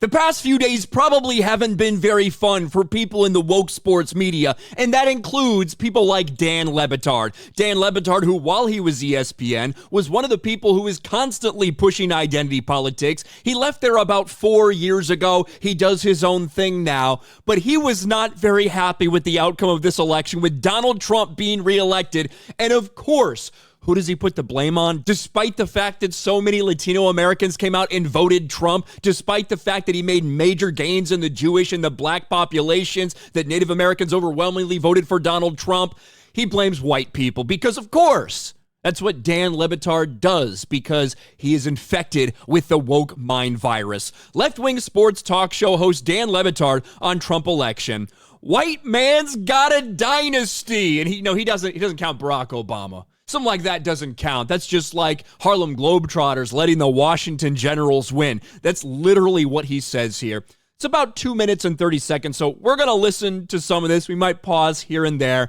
The past few days probably haven't been very fun for people in the woke sports media, and that includes people like Dan Le Batard. Dan Le Batard, who while he was ESPN, was one of the people who is constantly pushing identity politics. He left there about 4 years ago. He does his own thing now, but he was not very happy with the outcome of this election, with Donald Trump being reelected, and of course, who does he put the blame on? Despite the fact that so many Latino Americans came out and voted Trump, despite the fact that he made major gains in the Jewish and the black populations, that Native Americans overwhelmingly voted for Donald Trump, he blames white people because, of course, that's what Dan Le Batard does, because he is infected with the woke mind virus. Left-wing sports talk show host Dan Le Batard on Trump election. White man's got a dynasty. And he doesn't count Barack Obama. Something like that doesn't count. That's just like Harlem Globetrotters letting the Washington Generals win. That's literally what he says here. It's about 2 minutes and 30 seconds, so we're going to listen to some of this. We might pause here and there.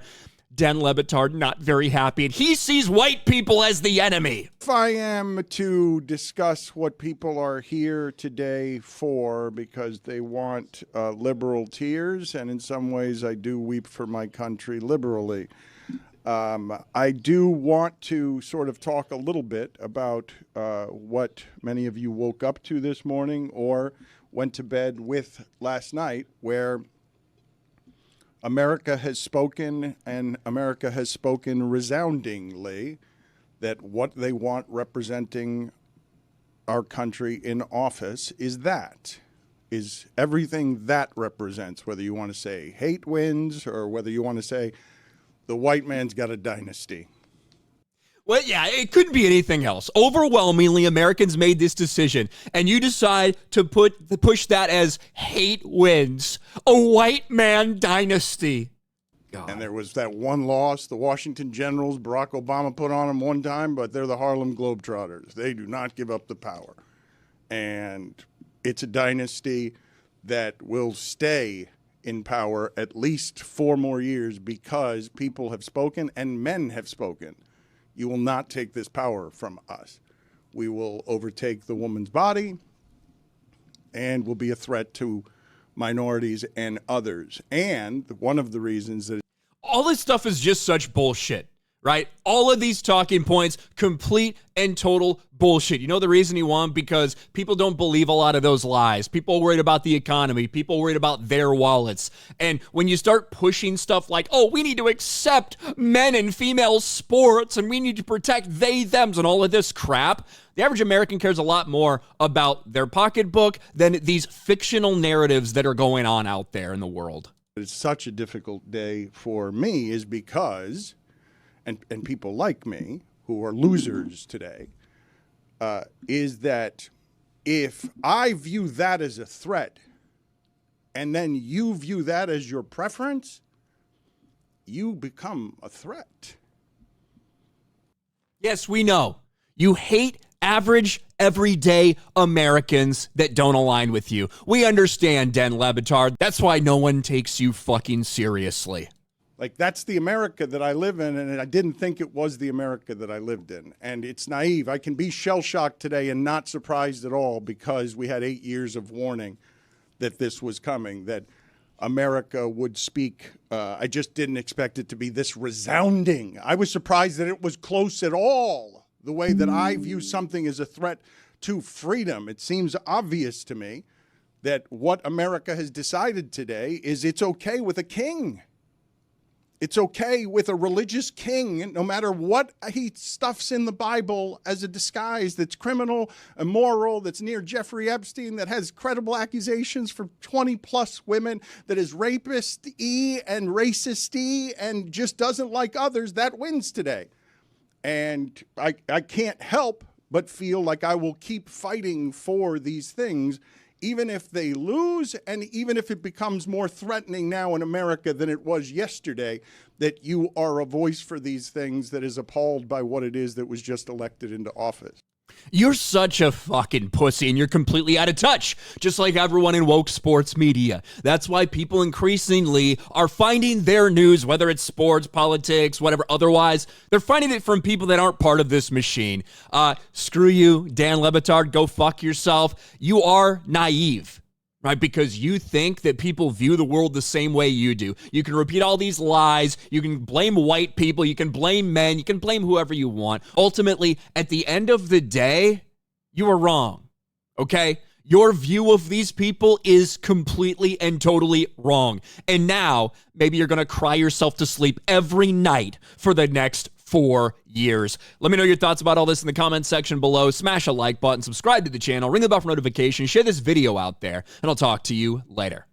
Dan Le Batard not very happy, and he sees white people as the enemy. If I am to discuss what people are here today for, because they want liberal tears, and in some ways I do weep for my country liberally, I do want to sort of talk a little bit about what many of you woke up to this morning or went to bed with last night, where America has spoken, and America has spoken resoundingly, that what they want representing our country in office is everything that represents, whether you want to say hate wins or whether you want to say the white man's got a dynasty. Well, yeah, it couldn't be anything else. Overwhelmingly, Americans made this decision, and you decide to push that as hate wins, a white man dynasty. God. And there was that one loss, the Washington Generals, Barack Obama put on them one time, but they're the Harlem Globetrotters. They do not give up the power. And it's a dynasty that will stay in power at least 4 more years because people have spoken and men have spoken. You will not take this power from us. We will overtake the woman's body and will be a threat to minorities and others. And one of the reasons that all this stuff is just such bullshit, right? All of these talking points, complete and total bullshit. You know the reason he won? Because people don't believe a lot of those lies. People are worried about the economy. People are worried about their wallets. And when you start pushing stuff like, oh, we need to accept men and female sports and we need to protect they, thems and all of this crap, the average American cares a lot more about their pocketbook than these fictional narratives that are going on out there in the world. it's such a difficult day for me is because, and people like me who are losers today, is that if I view that as a threat and then you view that as your preference, you become a threat. Yes, we know. You hate average, everyday Americans that don't align with you. We understand, Dan Le Batard. That's why no one takes you fucking seriously. Like, that's the America that I live in, and I didn't think it was the America that I lived in. And it's naive. I can be shell-shocked today and not surprised at all because we had 8 years of warning that this was coming, that America would speak. I just didn't expect it to be this resounding. I was surprised that it was close at all, the way that I view something as a threat to freedom. It seems obvious to me that what America has decided today is it's okay with a king. It's okay with a religious king, no matter what he stuffs in the Bible as a disguise that's criminal, immoral, that's near Jeffrey Epstein, that has credible accusations for 20-plus women, that is rapist-y and racist-y and just doesn't like others. That wins today. And I can't help but feel like I will keep fighting for these things, even if they lose, and even if it becomes more threatening now in America than it was yesterday, that you are a voice for these things that is appalled by what it is that was just elected into office. You're such a fucking pussy and you're completely out of touch, just like everyone in woke sports media. That's why people increasingly are finding their news, whether it's sports, politics, whatever, otherwise, they're finding it from people that aren't part of this machine. Screw you, Dan Le Batard, go fuck yourself. You are naive. right? Because you think that people view the world the same way you do. You can repeat all these lies. You can blame white people. You can blame men. You can blame whoever you want. Ultimately, at the end of the day, you are wrong, okay? Your view of these people is completely and totally wrong. And now, maybe you're going to cry yourself to sleep every night for the next 4 years. Let me know your thoughts about all this in the comments section below. Smash a like button, subscribe to the channel, ring the bell for notifications, share this video out there, and I'll talk to you later.